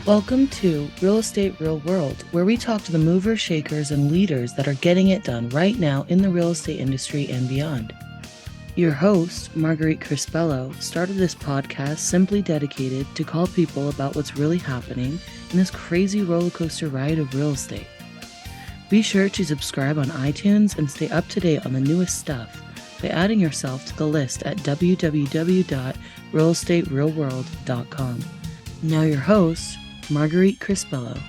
Welcome to Real Estate Real World, where we talk to the movers, shakers, and leaders that are getting it done right now in the real estate industry and beyond. Your host, Marguerite Crispello, started this podcast simply dedicated to call people about what's really happening in this crazy roller coaster ride of real estate. Be sure to subscribe on iTunes and stay up to date on the newest stuff by adding yourself to the list at www.realestaterealworld.com. Now your host, Marguerite Crispello.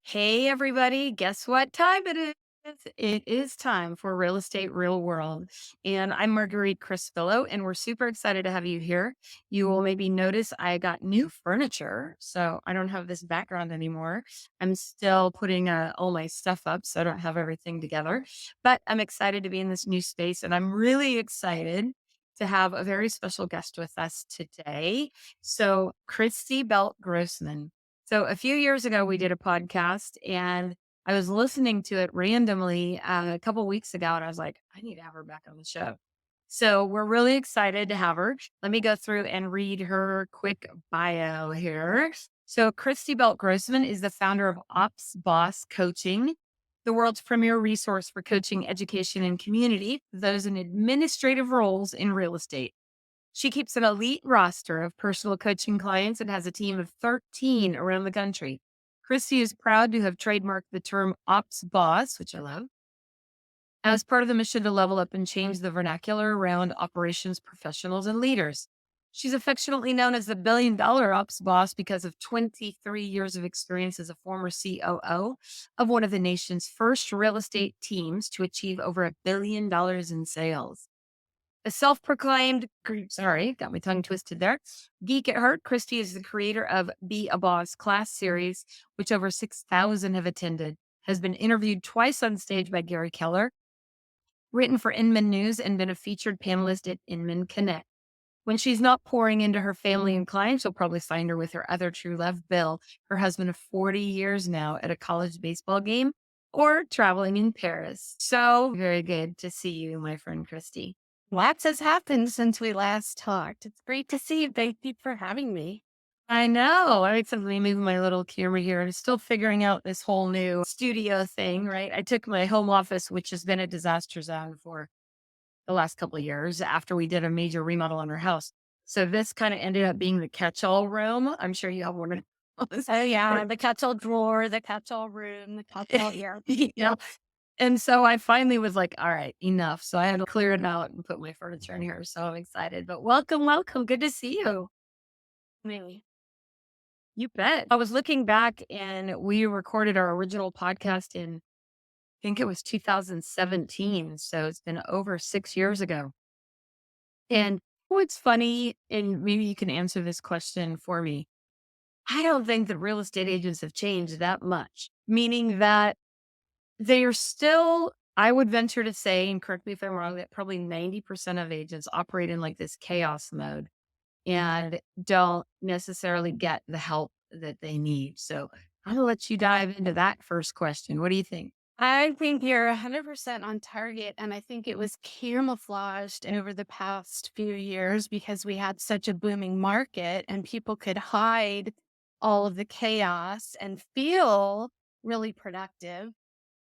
Hey everybody, guess what time it is? It is time for Real Estate Real World. And I'm Marguerite Crispello, and we're super excited to have you here. You will maybe notice I got new furniture, so I don't have this background anymore. I'm still putting all my stuff up, so I don't have everything together. But I'm excited to be in this new space, and I'm really excited to have a very special guest with us today. So Christy Belt Grossman. So a few years ago, we did a podcast and I was listening to it randomly a couple weeks ago. And I was like, I need to have her back on the show. So we're really excited to have her. Let me go through and read her quick bio here. So Christy Belt Grossman is the founder of Ops Boss Coaching, the world's premier resource for coaching, education, and community for those in administrative roles in real estate. She keeps an elite roster of personal coaching clients and has a team of 13 around the country. Christy is proud to have trademarked the term Ops Boss, which I love, as part of the mission to level up and change the vernacular around operations professionals and leaders. She's affectionately known as the $1 billion Ops Boss because of 23 years of experience as a former COO of one of the nation's first real estate teams to achieve over $1 billion in sales. A self-proclaimed, got my tongue twisted there, geek at heart, Christy is the creator of Be a Boss class series, which over 6,000 have attended, has been interviewed twice on stage by Gary Keller, written for Inman News, and been a featured panelist at Inman Connect. When she's not pouring into her family and clients, you'll probably find her with her other true love, Bill, her husband of 40 years now, at a college baseball game or traveling in Paris. So very good to see you, my friend Christy. Lots has happened since we last talked. It's great to see you. Thank you for having me. I know. I recently moved my little camera here and still figuring out this whole new studio thing, right? I took my home office, which has been a disaster zone for the last couple of years after we did a major remodel on our house. So this kind of ended up being the catch-all room. I'm sure you have one of those. Oh, yeah. The catch-all drawer, the catch-all room, the catch-all, yeah. And so I finally was like, all right, enough. So I had to clear it out and put my furniture in here. So I'm excited. But welcome, welcome. Good to see you. Really. You bet. I was looking back and we recorded our original podcast in, I think it was 2017. So it's been over 6 years ago. And what's funny, and maybe you can answer this question for me. I don't think that real estate agents have changed that much, meaning that they are still, I would venture to say, and correct me if I'm wrong, that probably 90% of agents operate in like this chaos mode and don't necessarily get the help that they need. So I'll let you dive into that first question. What do you think? I think you're 100% on target. And I think it was camouflaged over the past few years because we had such a booming market and people could hide all of the chaos and feel really productive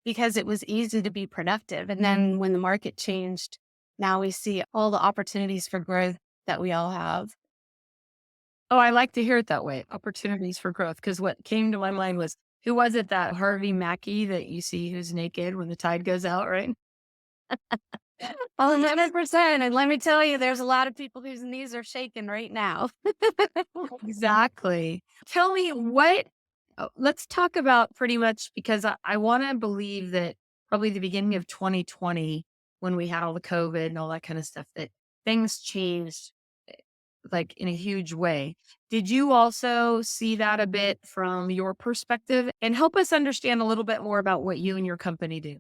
because it was easy to be productive. And then when the market changed, now we see all the opportunities for growth that we all have. Oh, I like to hear it that way. Opportunities for growth. Because what came to my mind was, who was it, that Harvey Mackey that you see who's naked when the tide goes out, right? 100%. And let me tell you, there's a lot of people whose knees are shaking right now. Exactly. Tell me let's talk about pretty much, because I want to believe that probably the beginning of 2020, when we had all the COVID and all that kind of stuff, that things changed like in a huge way. Did you also see that a bit from your perspective? And help us understand a little bit more about what you and your company do.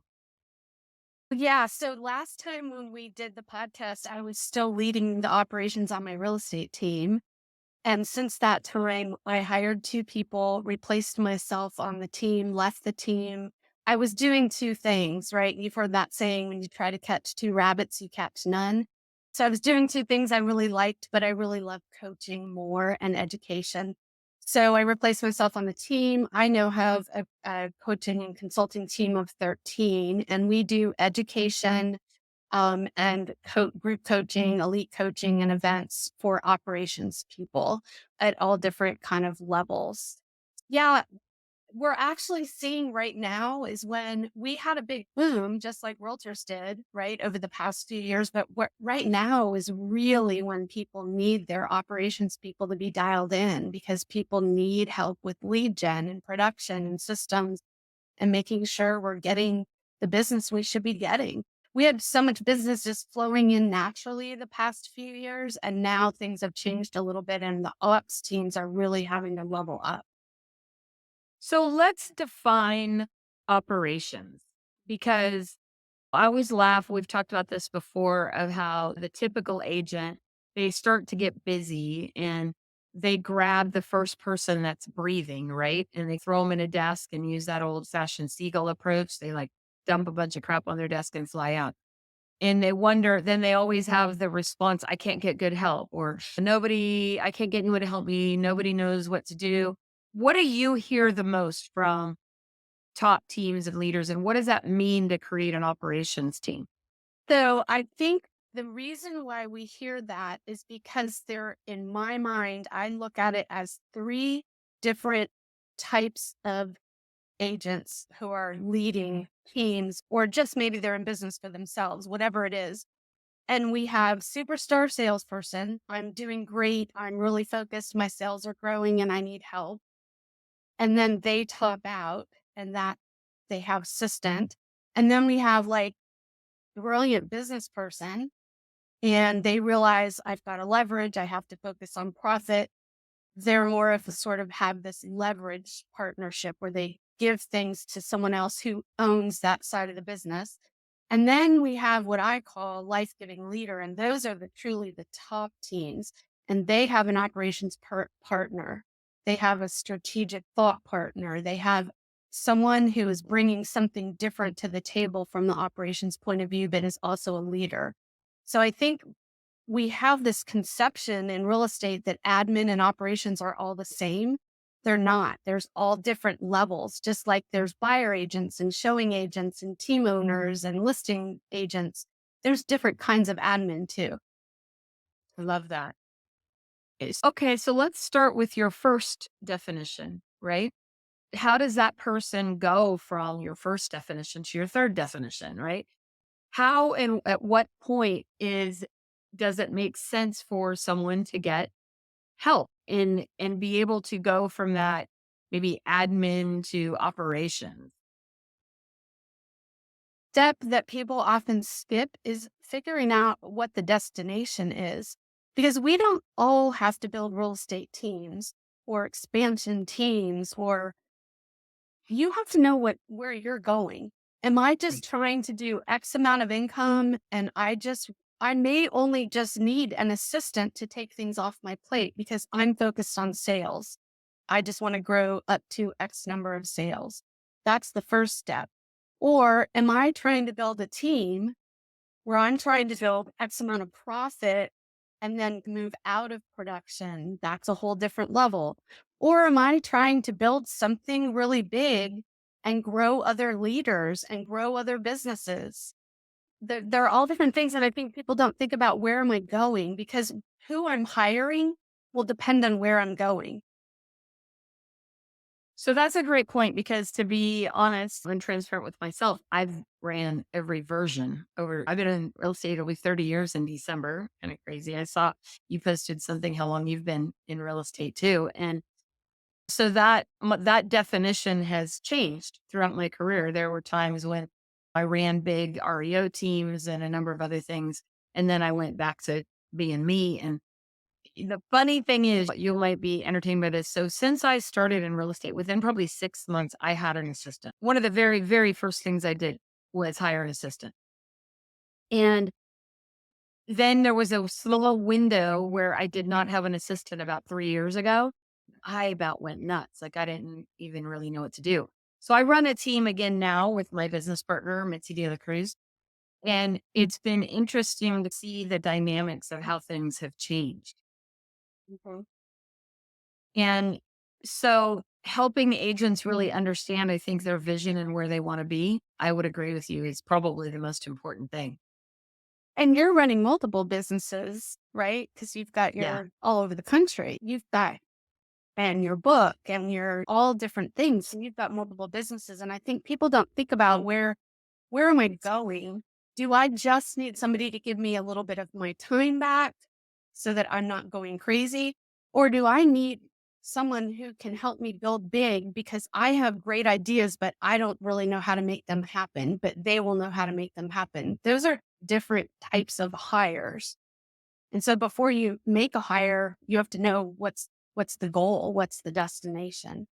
Yeah. So last time when we did the podcast, I was still leading the operations on my real estate team. And since that time, I hired two people, replaced myself on the team, left the team. I was doing two things, right? You've heard that saying, when you try to catch two rabbits, you catch none. So I was doing two things I really liked, but I really love coaching more and education. So I replaced myself on the team. I now have a coaching and consulting team of 13, and we do education and group coaching, elite coaching, and events for operations people at all different kind of levels. Yeah, we're actually seeing right now is when we had a big boom, just like realtors did, right, over the past few years. But what right now is really when people need their operations people to be dialed in because people need help with lead gen and production and systems and making sure we're getting the business we should be getting. We had so much business just flowing in naturally the past few years, and now things have changed a little bit, and the ops teams are really having to level up. So let's define operations because I always laugh. We've talked about this before of how the typical agent, they start to get busy and they grab the first person that's breathing, right? And they throw them in a desk and use that old fashioned seagull approach. They like dump a bunch of crap on their desk and fly out. And they wonder, then they always have the response, I can't get good help, or nobody, I can't get anyone to help me. Nobody knows what to do. What do you hear the most from top teams of leaders? And what does that mean to create an operations team? So I think the reason why we hear that is because there, in my mind, I look at it as three different types of agents who are leading teams, or just maybe they're in business for themselves, whatever it is. And we have superstar salesperson. I'm doing great. I'm really focused. My sales are growing and I need help. And then they top out and that they have assistant. And then we have like brilliant business person and they realize I've got to leverage. I have to focus on profit. They're more of a sort of have this leverage partnership where they give things to someone else who owns that side of the business. And then we have what I call life-giving leader. And those are truly the top teams. And they have an operations partner. They have a strategic thought partner. They have someone who is bringing something different to the table from the operations point of view, but is also a leader. So I think we have this conception in real estate that admin and operations are all the same. They're not. There's all different levels, just like there's buyer agents and showing agents and team owners and listing agents. There's different kinds of admin too. I love that. Okay, so let's start with your first definition, right? How does that person go from your first definition to your third definition, right? How and at what point does it make sense for someone to get help and be able to go from that maybe admin to operations? Step that people often skip is figuring out what the destination is, because we don't all have to build real estate teams or expansion teams, or you have to know where you're going. Am I just Right. trying to do X amount of income and I may only just need an assistant to take things off my plate because I'm focused on sales. I just want to grow up to X number of sales. That's the first step. Or am I trying to build a team where I'm trying to build X amount of profit and then move out of production? That's a whole different level. Or am I trying to build something really big and grow other leaders and grow other businesses? There are all different things that I think people don't think about. Where am I going? Because who I'm hiring will depend on where I'm going. So that's a great point because to be honest and transparent with myself, I've ran every version over. I've been in real estate over 30 years in December. Kind of crazy. I saw you posted something how long you've been in real estate too. And so that definition has changed throughout my career. There were times when I ran big REO teams and a number of other things. And then I went back to being me. And the funny thing is, you might be entertained by this. So, since I started in real estate, within probably 6 months, I had an assistant. One of the very, very first things I did was hire an assistant. And then there was a small window where I did not have an assistant about 3 years ago. I about went nuts. Like I didn't even really know what to do. So I run a team again now with my business partner, Mitzi de la Cruz. And it's been interesting to see the dynamics of how things have changed. Mhm. And so helping the agents really understand, I think, their vision and where they want to be, I would agree with you, is probably the most important thing. And you're running multiple businesses, right? Because you've got Yeah. your all over the country. You've got and your book and your all different things. And you've got multiple businesses. And I think people don't think about where am I going? Do I just need somebody to give me a little bit of my time back so that I'm not going crazy? Or do I need someone who can help me build big because I have great ideas, but I don't really know how to make them happen, but they will know how to make them happen? Those are different types of hires. And so before you make a hire, you have to know what's the goal, what's the destination.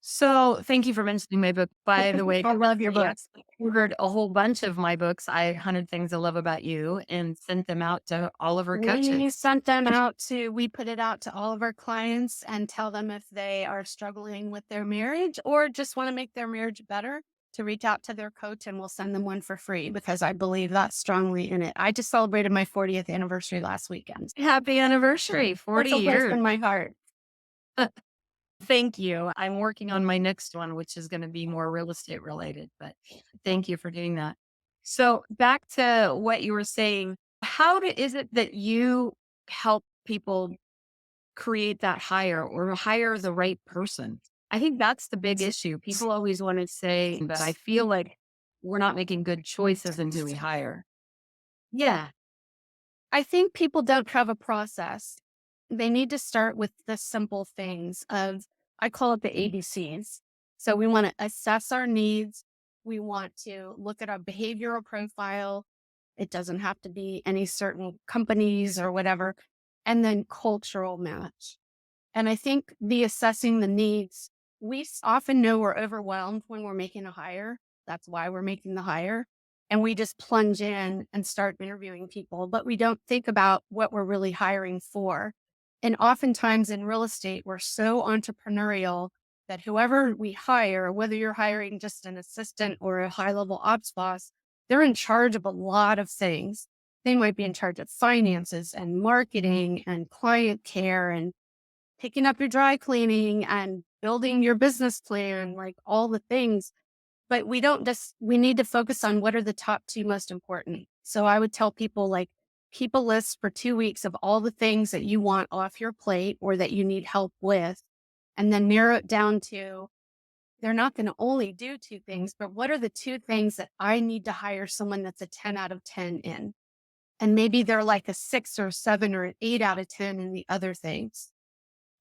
So thank you for mentioning my book. By the way, I love your book. yes, I ordered a whole bunch of my books. 100 Things I Love About You, and sent them out to all of our We coaches. sent them out to, we put it out to all of our clients and tell them if they are struggling with their marriage or just want to make their marriage better to reach out to their coach, and we'll send them one for free because I believe that strongly in it. I just celebrated my 40th anniversary last weekend. Happy anniversary, 40 That's a place years. in my heart. Thank you. I'm working on my next one, which is going to be more real estate related, but thank you for doing that. So back to what you were saying, is it that you help people create that hire or hire the right person? I think that's the big issue. People always want to say, but I feel like we're not making good choices in who we hire. Yeah. I think people don't have a process. They need to start with the simple things of, I call it the ABCs. So we want to assess our needs. We want to look at our behavioral profile. It doesn't have to be any certain companies or whatever. And then cultural match. And I think the assessing the needs, often know we're overwhelmed when we're making a hire. That's why we're making the hire. And we just plunge in and start interviewing people, but we don't think about what we're really hiring for. And oftentimes in real estate, we're so entrepreneurial that whoever we hire, whether you're hiring just an assistant or a high level ops boss, they're in charge of a lot of things. They might be in charge of finances and marketing and client care and picking up your dry cleaning and building your business plan, like all the things. But we need to focus on what are the top two most important. So I would tell people, like, keep a list for 2 weeks of all the things that you want off your plate or that you need help with, and then narrow it down to, they're not going to only do two things, but what are the two things that I need to hire someone that's a 10 out of 10 in? And maybe they're like a 6 or 7 or an 8 out of 10 in the other things,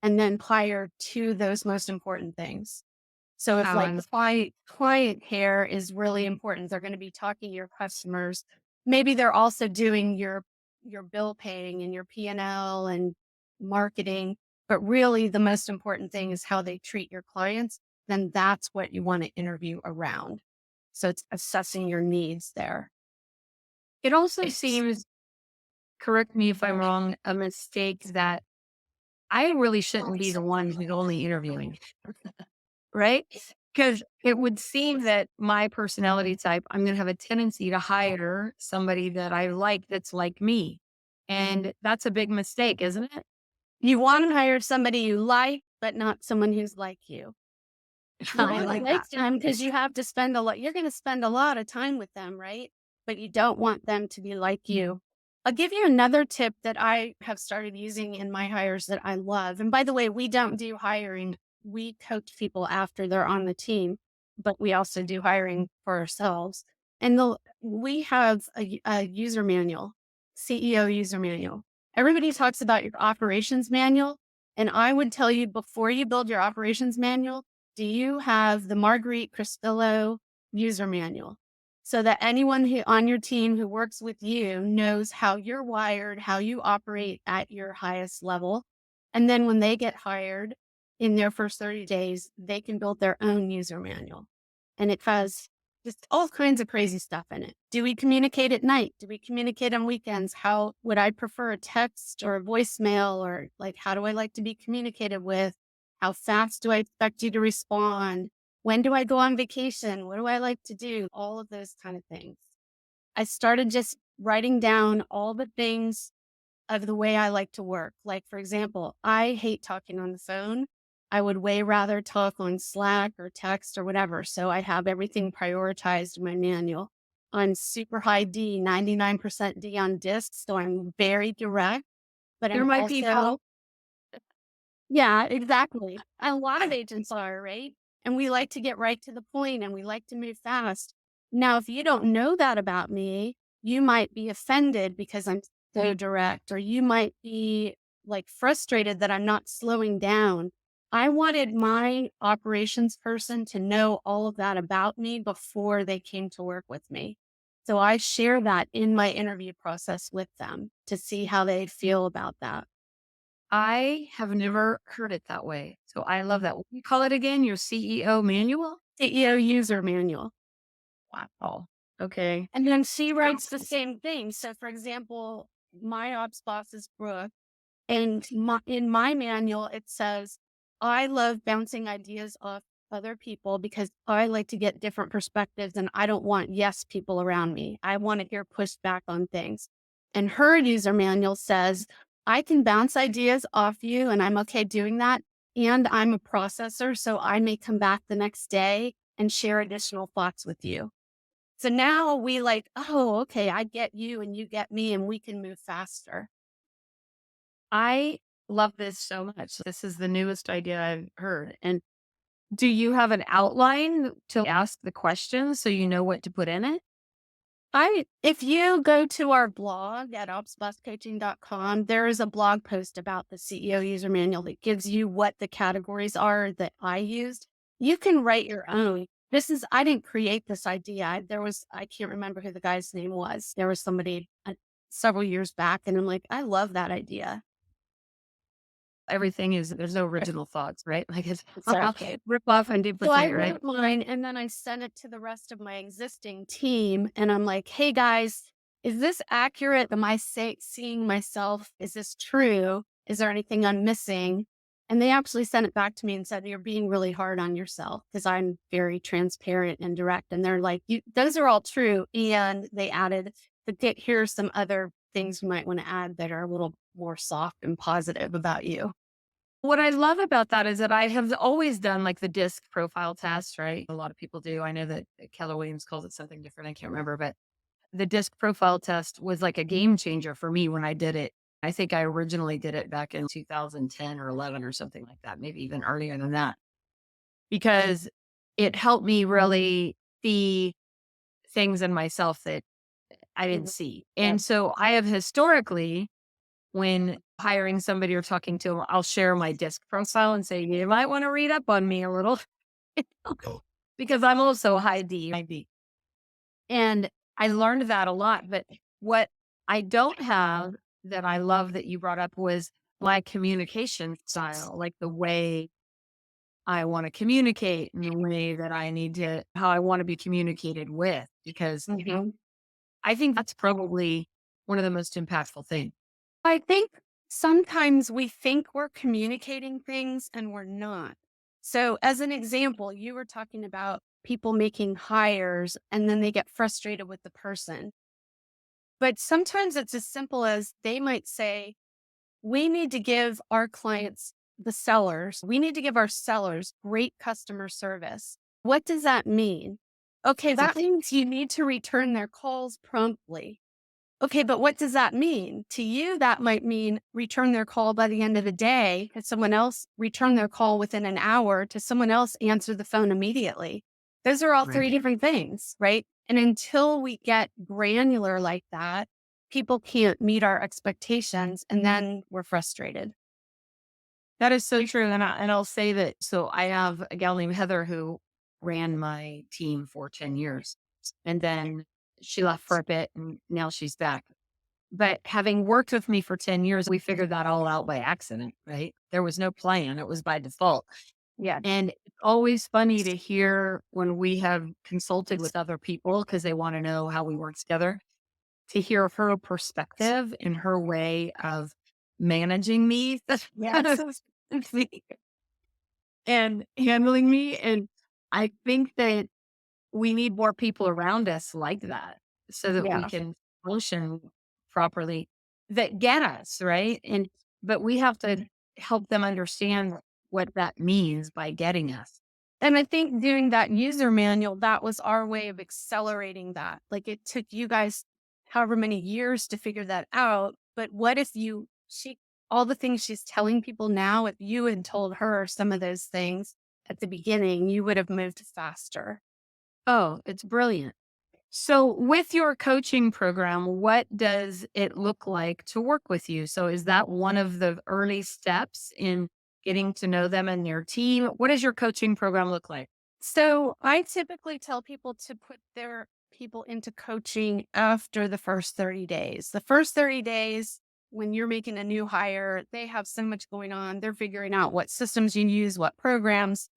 and then hire to those most important things. So if Oh, like and client care is really important, they're going to be talking to your customers. Maybe they're also doing your bill paying and your P&L and marketing, but really the most important thing is how they treat your clients. Then that's what you want to interview around. So it's assessing your needs there. it also seems, correct me if I'm wrong, a mistake that I really shouldn't be the one who's only interviewing, right? Because it would seem that my personality type, I'm going to have a tendency to hire somebody that I like that's like me. And that's a big mistake, isn't it? You want to hire somebody you like, but not someone who's like you. You I want like like that. them because you have to spend a lot. You're going to spend a lot of time with them, right? But you don't want them to be like you. I'll give you another tip that I have started using in my hires that I love. And by the way, we don't do hiring. We coach people after they're on the team, but we also do hiring for ourselves. And we have a user manual, CEO user manual. Everybody talks about your operations manual. And I would tell you, before you build your operations manual, do you have the Marguerite Cristillo user manual so that anyone who on your team who works with you knows how you're wired, how you operate at your highest level? And then when they get hired in their first 30 days, they can build their own user manual. And it has just all kinds of crazy stuff in it. Do we communicate at night? Do we communicate on weekends? How would I prefer a text or a voicemail, or like, how do I like to be communicated with? How fast do I expect you to respond? When do I go on vacation? What do I like to do? All of those kind of things. I started just writing down all the things of the way I like to work. Like, for example, I hate talking on the phone. I would way rather talk on Slack or text or whatever. So I have everything prioritized in my manual. I'm super high D, 99% D on disk. So I'm very direct, but You're I'm my also, people. yeah, exactly. A lot of agents are, right? And we like to get right to the point and we like to move fast. Now, if you don't know that about me, you might be offended because I'm so direct, or you might be like frustrated that I'm not slowing down. I wanted my operations person to know all of that about me before they came to work with me. So I share that in my interview process with them to see how they feel about that. I have never heard it that way. So I love that. What do you call it again? Your CEO manual? CEO user manual. Wow. Okay. And then she writes the same thing. So, for example, my ops boss is Brooke, and in my manual, it says, I love bouncing ideas off other people because I like to get different perspectives and I don't want yes people around me. I want to hear pushback on things. And her user manual says, I can bounce ideas off you and I'm okay doing that. And I'm a processor, so I may come back the next day and share additional thoughts with you. So now we like, oh, okay, I get you and you get me and we can move faster. I love this so much. This is the newest idea I've heard. And do you have an outline to ask the questions so you know what to put in it? If you go to our blog at opsbosscoaching.com, there is a blog post about the CEO user manual that gives you what the categories are that I used. You can write your own. I didn't create this idea. I can't remember who the guy's name was. There was somebody several years back, and I'm like, I love that idea. Everything is, there's no original thoughts, right? Like it's Exactly. rip off and So I duplicate, right? wrote mine and then I sent it to the rest of my existing team. And I'm like, hey guys, is this accurate? Am I seeing myself? Is this true? Is there anything I'm missing? And they actually sent it back to me and said, you're being really hard on yourself because I'm very transparent and direct. And they're like, those are all true. And they added, here's some other things you might want to add that are a little more soft and positive about you. What I love about that is that I have always done like the disc profile test, right? A lot of people do. I know that Keller Williams calls it something different. I can't remember, but the disc profile test was like a game changer for me when I did it. I think I originally did it back in 2010 or 11 or something like that, maybe even earlier than that, because it helped me really see things in myself that I didn't Mhm. see. Yep. And so I have historically, when hiring somebody or talking to them, I'll share my disc profile and say, you might want to read up on me a little because I'm also high D. High D. And I learned that a lot. But what I don't have that I love that you brought up was my communication style, like the way I want to communicate and the way that I need to, how I want to be communicated with, because Mhm. I think that's probably one of the most impactful things. I think sometimes we think we're communicating things and we're not. So, as an example, you were talking about people making hires and then they get frustrated with the person. But sometimes it's as simple as they might say, we need to give our clients, the sellers, we need to give our sellers great customer service. What does that mean? Okay, that means you need to return their calls promptly. Okay, but what does that mean? To you, that might mean return their call by the end of the day. To someone else, return their call within an hour. To someone else, answer the phone immediately. Those are all Right. three different things, right? And until we get granular like that, people can't meet our expectations and then we're frustrated. That is so true. And I'll say that. So I have a gal named Heather who ran my team for 10 years. And then she left for a bit and now she's back. But having worked with me for 10 years, we figured that all out by accident, right? There was no plan. It was by default. Yeah. And it's always funny to hear when we have consulted with other people because they want to know how we work together, to hear her perspective and her way of managing me Yes. and handling me. And I think that we need more people around us like that so that we Yeah. can function properly that get us, right? But we have to help them understand what that means by getting us. And I think doing that user manual, that was our way of accelerating that. Like it took you guys however many years to figure that out. But what if all the things she's telling people now, if you had told her some of those things at the beginning, you would have moved faster. Oh, it's brilliant. So, with your coaching program, what does it look like to work with you? So, is that one of the early steps in getting to know them and your team? What does your coaching program look like? So I typically tell people to put their people into coaching after the first 30 days. The first 30 days, when you're making a new hire, they have so much going on. They're figuring out what systems you use, what programs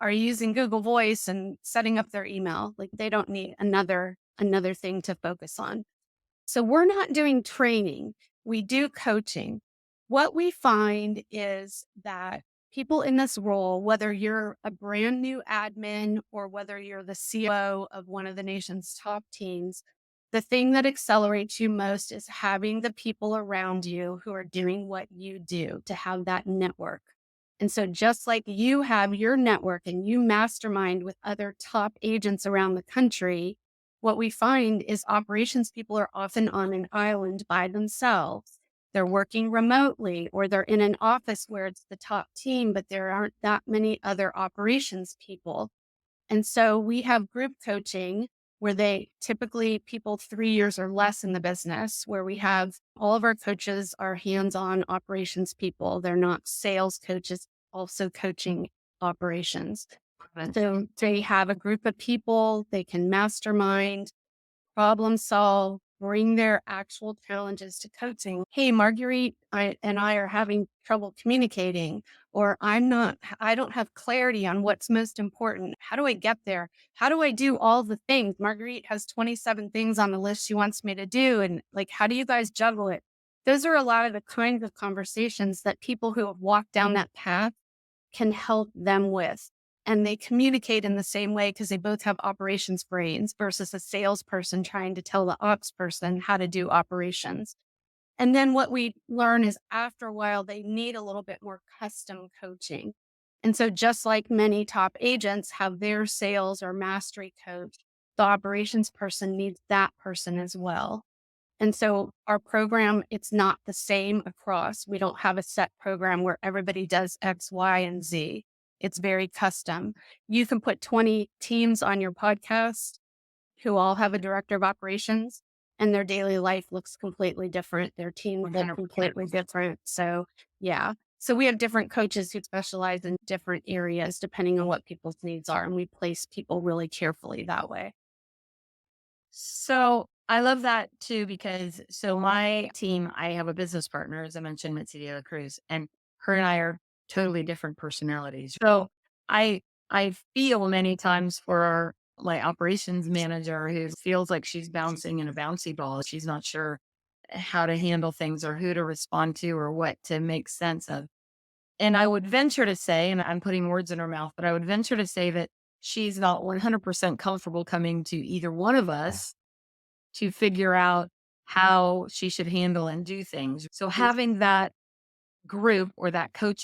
are you using Google Voice and setting up their email. Like they don't need another thing to focus on. So we're not doing training, we do coaching. What we find is that people in this role, whether you're a brand new admin or whether you're the COO of one of the nation's top teams, the thing that accelerates you most is having the people around you who are doing what you do, to have that network. And so, just like you have your network and you mastermind with other top agents around the country, what we find is operations people are often on an island by themselves. They're working remotely or they're in an office where it's the top team, but there aren't that many other operations people. And so we have group coaching where they typically people 3 years or less in the business, where we have all of our coaches are hands on operations people. They're not sales coaches, also coaching operations. So they have a group of people, they can mastermind, problem solve, bring their actual challenges to coaching. Hey, Marguerite and I are having trouble communicating, or I don't have clarity on what's most important. How do I get there? How do I do all the things? Marguerite has 27 things on the list she wants me to do. And like, how do you guys juggle it? Those are a lot of the kinds of conversations that people who have walked down that path can help them with. And they communicate in the same way because they both have operations brains versus a salesperson trying to tell the ops person how to do operations. And then what we learn is after a while, they need a little bit more custom coaching. And so, just like many top agents have their sales or mastery coach, the operations person needs that person as well. And so our program, it's not the same across. We don't have a set program where everybody does X, Y, and Z. It's very custom. You can put 20 teams on your podcast who all have a director of operations, and their daily life looks completely different. Their teams look 100%. completely different. So, yeah. So we have different coaches who specialize in different areas depending on what people's needs are. And we place people really carefully that way. So I love that too, because so my team, I have a business partner, as I mentioned, Mitzi de la Cruz, and her and I are totally different personalities. So I I feel many times for our my operations manager who feels like she's bouncing in a bouncy ball. She's not sure how to handle things or who to respond to or what to make sense of. And I would venture to say, and I'm putting words in her mouth, but I would venture to say that she's not 100% comfortable coming to either one of us to figure out how she should handle and do things. So having that group or that coach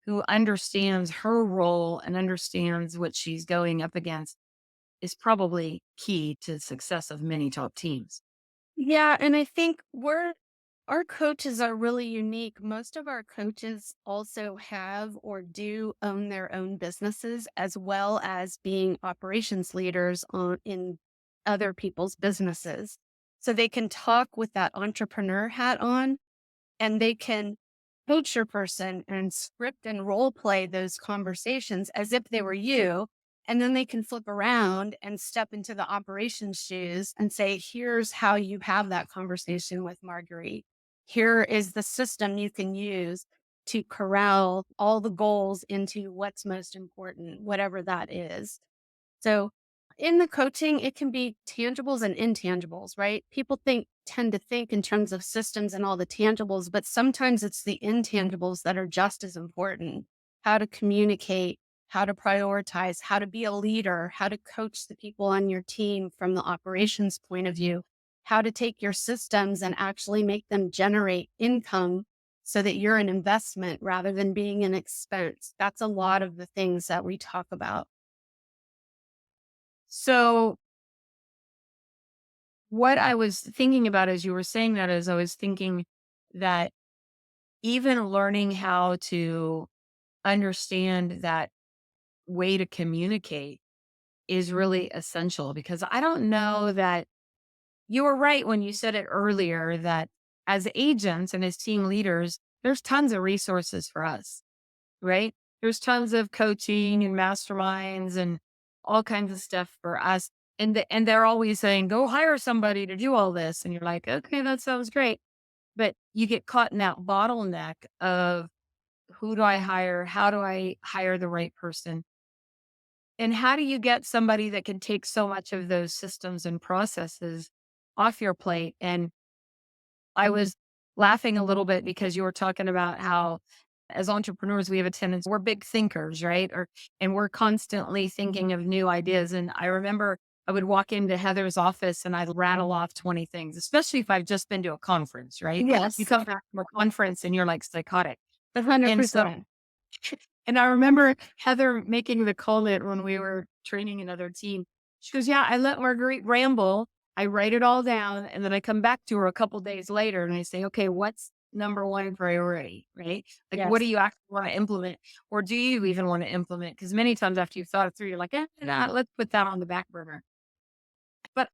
who understands her role and understands what she's going up against is probably key to the success of many top teams. Yeah, and I think our coaches are really unique. Most of our coaches also have or do own their own businesses as well as being operations leaders in other people's businesses. So they can talk with that entrepreneur hat on and they can coach your person and script and role play those conversations as if they were you. And then they can flip around and step into the operations shoes and say, here's how you have that conversation with Marguerite. Here is the system you can use. to corral all the goals into what's most important, whatever that is. So in the coaching, it can be tangibles and intangibles, right? People tend to think in terms of systems and all the tangibles, but sometimes it's the intangibles that are just as important. How to communicate, how to prioritize, how to be a leader, how to coach the people on your team from the operations point of view, how to take your systems and actually make them generate income so that you're an investment rather than being an expense. That's a lot of the things that we talk about. So, what I was thinking about as you were saying that is I was thinking that even learning how to understand that way to communicate is really essential because I don't know that you were right when you said it earlier that as agents and as team leaders, there's tons of resources for us, right? There's tons of coaching and masterminds and all kinds of stuff for us. And they're always saying, go hire somebody to do all this. And you're like, okay, that sounds great. But you get caught in that bottleneck of who do I hire? How do I hire the right person? And how do you get somebody that can take so much of those systems and processes off your plate? And I was laughing a little bit because you were talking about how as entrepreneurs we have a tendency we're big thinkers, right? And we're constantly thinking of new ideas. And I remember I would walk into Heather's office and I'd rattle off 20 things, especially if I've just been to a conference, right? You Yes, come back from a conference and you're like psychotic. And so 100%. and I remember Heather making the comment when we were training another team. She goes, yeah, I let Marguerite ramble. I write it all down. And then I come back to her a couple days later and I say, okay, what's number one priority, right? Like, what do Yes. you actually want to implement? Or do you even want to implement? Because many times after you've thought it through, you're like, nah, let's put that on the back burner. But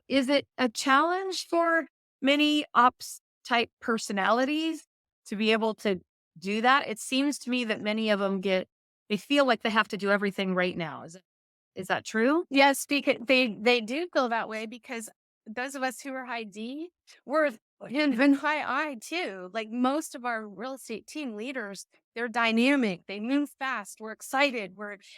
is it a challenge for many ops type personalities to be able to do that? It seems to me that many of them they feel like they have to do everything right now. Is that true? Yes, because they do feel that way because those of us who are high D, we're been high I too. Like most of our real estate team leaders, they're dynamic, they move fast, we're excited.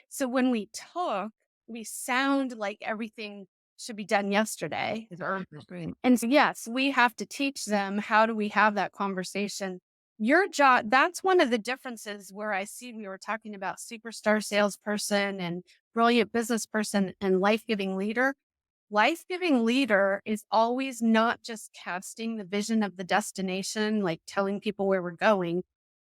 So when we talk, we sound like everything should be done yesterday. It's urgent, right? And so, yes, we have to teach them how do we have that conversation. Your job, that's one of the differences where I see we were talking about superstar salesperson and brilliant business person and life giving leader. Life giving leader is always not just casting the vision of the destination, like telling people where we're going.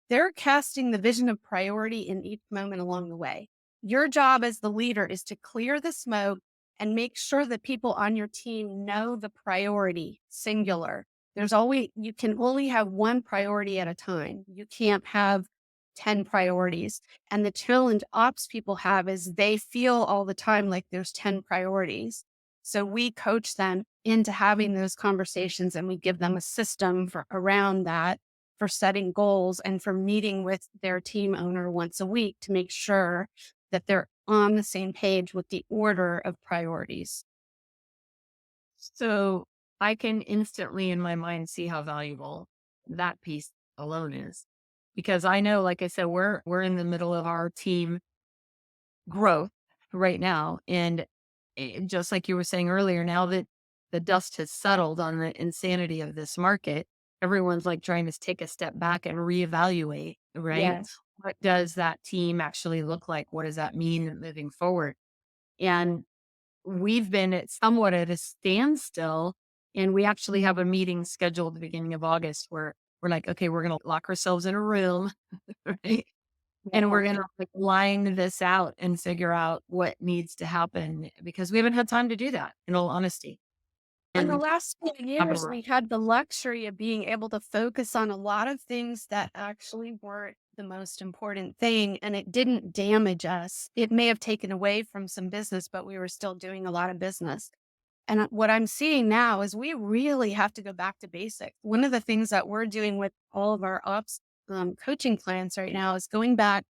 They're casting the vision of priority in each moment along the way. Your job as the leader is to clear the smoke and make sure that people on your team know the priority, singular. You can only have one priority at a time. You can't have 10 priorities. And the challenge ops people have is they feel all the time like there's 10 priorities. So we coach them into having those conversations and we give them a system around that for setting goals and for meeting with their team owner once a week to make sure that they're on the same page with the order of priorities. So I can instantly in my mind see how valuable that piece alone is. Because I know, like I said, we're in the middle of our team growth right now. And just like you were saying earlier, now that the dust has settled on the insanity of this market, everyone's like trying to take a step back and reevaluate, right? Yes. What does that team actually look like? What does that mean moving forward? And we've been somewhat at a standstill. And we actually have a meeting scheduled at the beginning of August where we're like, okay, we're going to lock ourselves in a room, right? And we're Yeah. gonna, like, line this out and figure out what needs to happen because we haven't had time to do that, in all honesty. In the And last few have a years, we had the luxury of being able to focus on a lot of things that actually weren't the most important thing, and it didn't damage us. It may have taken away from some business, but we were still doing a lot of business. And what I'm seeing now is we really have to go back to basics. One of the things that we're doing with all of our ops coaching clients right now is going back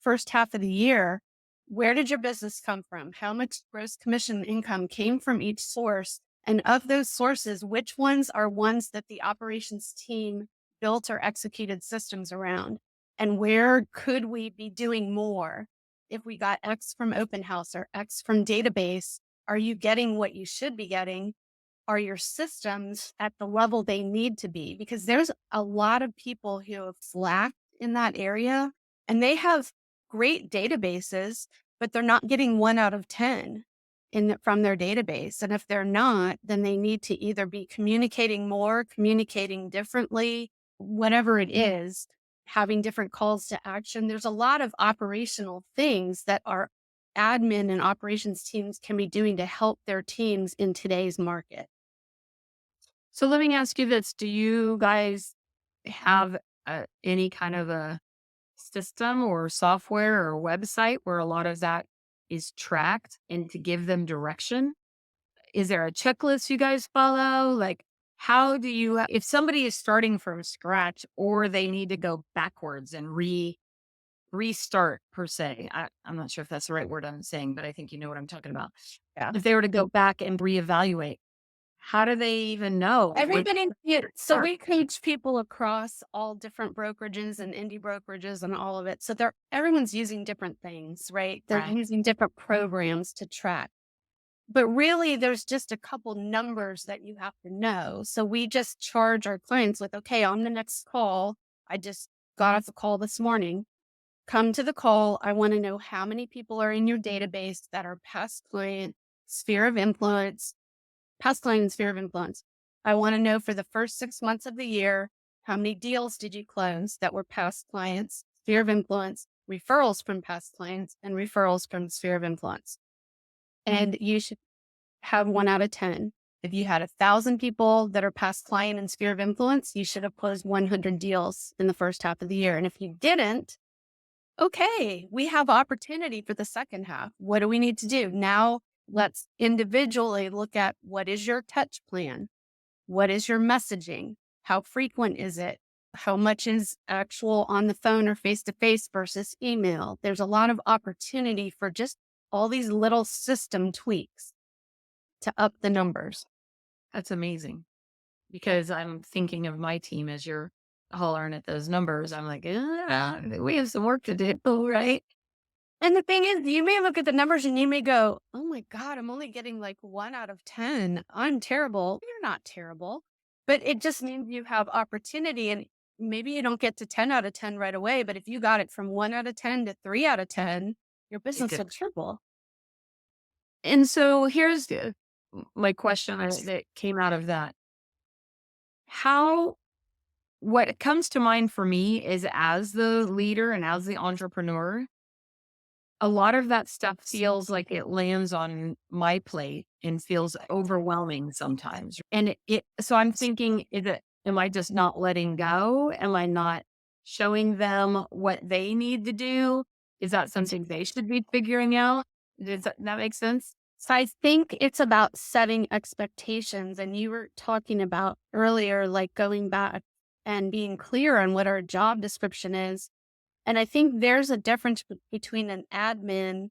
first half of the year. Where did your business come from? How much gross commission income came from each source? And of those sources, which ones are ones that the operations team built or executed systems around? And where could we be doing more? If we got X from open house or X from database, are you getting what you should be getting? Are your systems at the level they need to be? Because there's a lot of people who have slacked in that area and they have great databases, but they're not getting 1 out of 10 from their database. And if they're not, then they need to either be communicating more, communicating differently, whatever it is, having different calls to action. There's a lot of operational things that our admin and operations teams can be doing to help their teams in today's market. So let me ask you this. Do you guys have any kind of a system or software or website where a lot of that is tracked and to give them direction? Is there a checklist you guys follow? Like, how do you, if somebody is starting from scratch or they need to go backwards and restart per se? I'm not sure if that's the right word I'm saying, but I think you know what I'm talking about. Yeah. If they were to go back and reevaluate, how do they even know? Everybody, so we coach people across all different brokerages and indie brokerages and all of it. So everyone's using different things, right? They're Right. using different programs to track. But really, there's just a couple numbers that you have to know. So we just charge our clients with, okay, on the next call, I just got off a call this morning. Come to the call. I want to know how many people are in your database that are past client sphere of influence, past client sphere of influence. I want to know for the first 6 months of the year, how many deals did you close that were past clients, sphere of influence, referrals from past clients, and referrals from sphere of influence. And you should have 1 out of 10. If you had 1,000 people that are past client and sphere of influence, you should have closed 100 deals in the first half of the year. And if you didn't, okay, we have opportunity for the second half. What do we need to do? Now let's individually look at what is your touch plan? What is your messaging? How frequent is it? How much is actual on the phone or face to face versus email? There's a lot of opportunity for just all these little system tweaks to up the numbers. That's amazing because I'm thinking of my team as you're hollering at those numbers. I'm like, we have some work to do, right? And the thing is, you may look at the numbers and you may go, oh my God, I'm only getting like 1 out of 10. I'm terrible. You're not terrible, but it just means you have opportunity. And maybe you don't get to 10 out of 10 right away, but if you got it from 1 out of 10 to 3 out of 10, your business did. will triple. And so here's my question that came out of that. What comes to mind for me is as the leader and as the entrepreneur, a lot of that stuff feels like it lands on my plate and feels overwhelming sometimes. And so I'm thinking, am I just not letting go? Am I not showing them what they need to do? Is that something they should be figuring out? Does that make sense? So I think it's about setting expectations. And you were talking about earlier, like going back and being clear on what our job description is. And I think there's a difference between an admin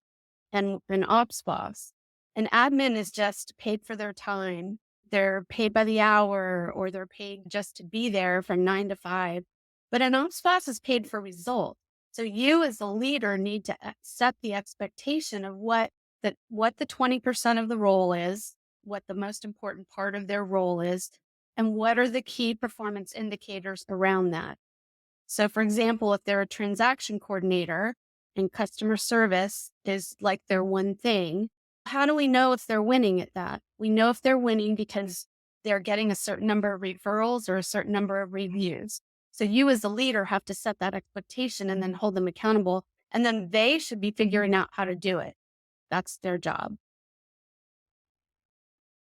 and an ops boss. An admin is just paid for their time. They're paid by the hour or they're paid just to be there from 9 to 5. But an ops boss is paid for result. So you as a leader need to set the expectation of what the 20% of the role is, what the most important part of their role is, and what are the key performance indicators around that. So, for example, if they're a transaction coordinator and customer service is like their one thing, how do we know if they're winning at that? We know if they're winning because they're getting a certain number of referrals or a certain number of reviews. So you as a leader have to set that expectation and then hold them accountable. And then they should be figuring out how to do it. That's their job.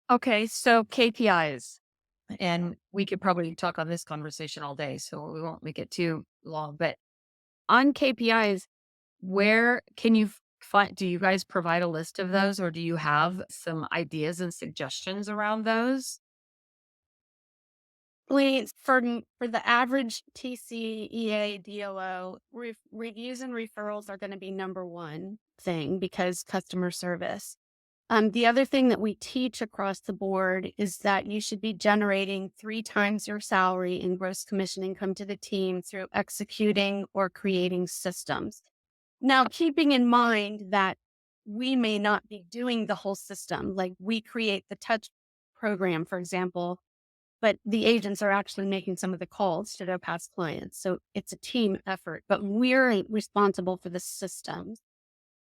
Okay, so KPIs. And we could probably talk on this conversation all day, so we won't make it too long. But on KPIs, where can you find, do you guys provide a list of those or do you have some ideas and suggestions around those? For the average TCEA DOO, reviews and referrals are going to be number one thing because customer service. The other thing that we teach across the board is that you should be generating 3 times your salary in gross commission income to the team through executing or creating systems. Now, keeping in mind that we may not be doing the whole system, like we create the touch program, for example, but the agents are actually making some of the calls to their past clients. So it's a team effort, but we're responsible for the systems.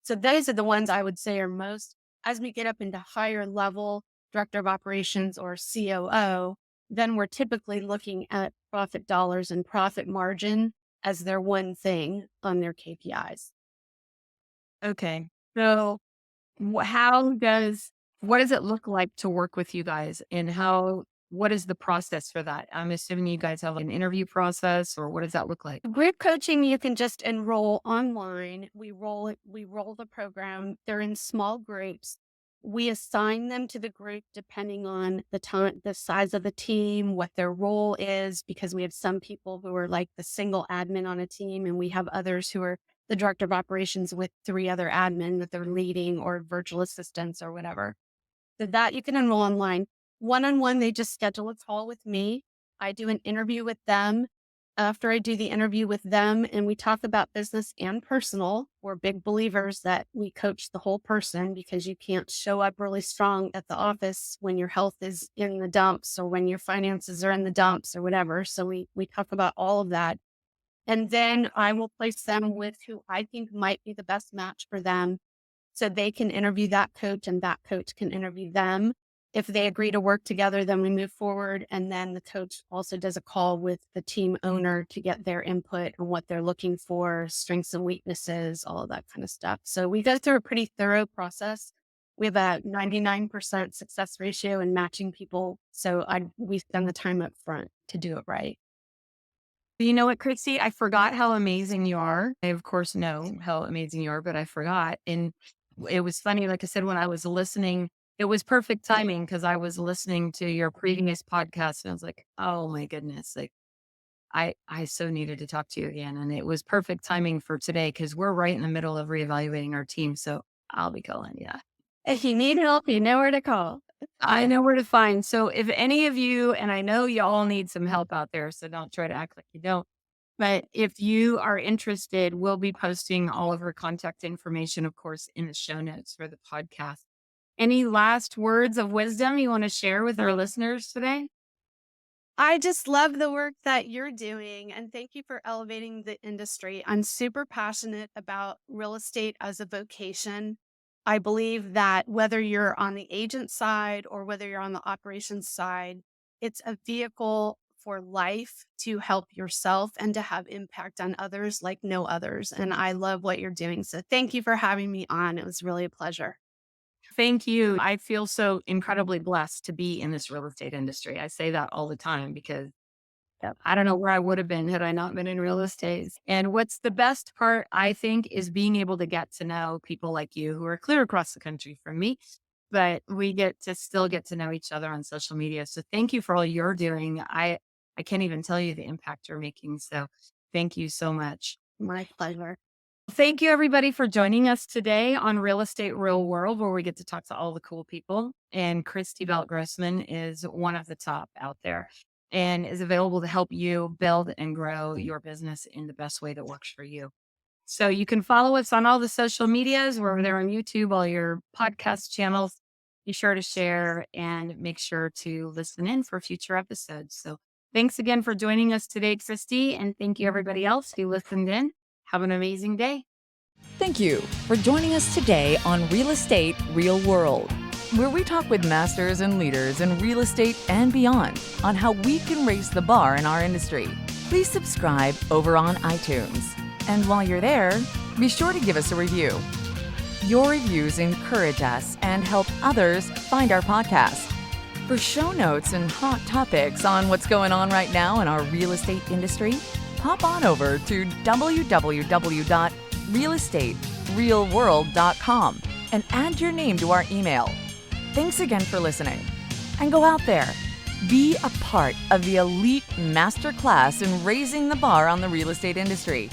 So those are the ones I would say are most, as we get up into higher level director of operations or COO, then we're typically looking at profit dollars and profit margin as their one thing on their KPIs. Okay. So what does it look like to work with you guys, and what is the process for that? I'm assuming you guys have an interview process, or what does that look like? Group coaching, you can just enroll online. We roll the program. They're in small groups. We assign them to the group depending on the size of the team, what their role is, because we have some people who are like the single admin on a team, and we have others who are the director of operations with 3 other admin that they're leading or virtual assistants or whatever. So that you can enroll online. One-on-one, they just schedule a call with me. I do an interview with them. After I do the interview with them and we talk about business and personal, we're big believers that we coach the whole person, because you can't show up really strong at the office when your health is in the dumps or when your finances are in the dumps or whatever. So we talk about all of that. And then I will place them with who I think might be the best match for them. So they can interview that coach and that coach can interview them. If they agree to work together, then we move forward. And then the coach also does a call with the team owner to get their input on what they're looking for, strengths and weaknesses, all of that kind of stuff. So we go through a pretty thorough process. We have a 99% success ratio in matching people. So we spend the time up front to do it right. You know what, Christy? I forgot how amazing you are. I, of course, know how amazing you are, but I forgot. And it was funny, like I said, when I was listening, it was perfect timing because I was listening to your previous podcast and I was like, oh my goodness, like I so needed to talk to you again. And it was perfect timing for today because we're right in the middle of reevaluating our team. So I'll be calling you. If you need help, you know where to call. I know where to find. So if any of you, and I know you all need some help out there, so don't try to act like you don't. But if you are interested, we'll be posting all of her contact information, of course, in the show notes for the podcast. Any last words of wisdom you want to share with our listeners today? I just love the work that you're doing, and thank you for elevating the industry. I'm super passionate about real estate as a vocation. I believe that whether you're on the agent side or whether you're on the operations side, it's a vehicle for life to help yourself and to have impact on others like no others. And I love what you're doing. So thank you for having me on. It was really a pleasure. Thank you. I feel so incredibly blessed to be in this real estate industry. I say that all the time because I don't know where I would have been had I not been in real estate. And what's the best part, I think, is being able to get to know people like you who are clear across the country from me, but we still get to know each other on social media. So thank you for all you're doing. I can't even tell you the impact you're making. So thank you so much. My pleasure. Thank you, everybody, for joining us today on Real Estate Real World, where we get to talk to all the cool people. And Christy Belt Grossman is one of the top out there and is available to help you build and grow your business in the best way that works for you. So you can follow us on all the social medias. We're over there on YouTube, all your podcast channels. Be sure to share and make sure to listen in for future episodes. So thanks again for joining us today, Christy. And thank you, everybody else who listened in. Have an amazing day. Thank you for joining us today on Real Estate Real World, where we talk with masters and leaders in real estate and beyond on how we can raise the bar in our industry. Please subscribe over on iTunes. And while you're there, be sure to give us a review. Your reviews encourage us and help others find our podcast. For show notes and hot topics on what's going on right now in our real estate industry, hop on over to www.realestaterealworld.com and add your name to our email. Thanks again for listening. And go out there, be a part of the elite masterclass in raising the bar on the real estate industry.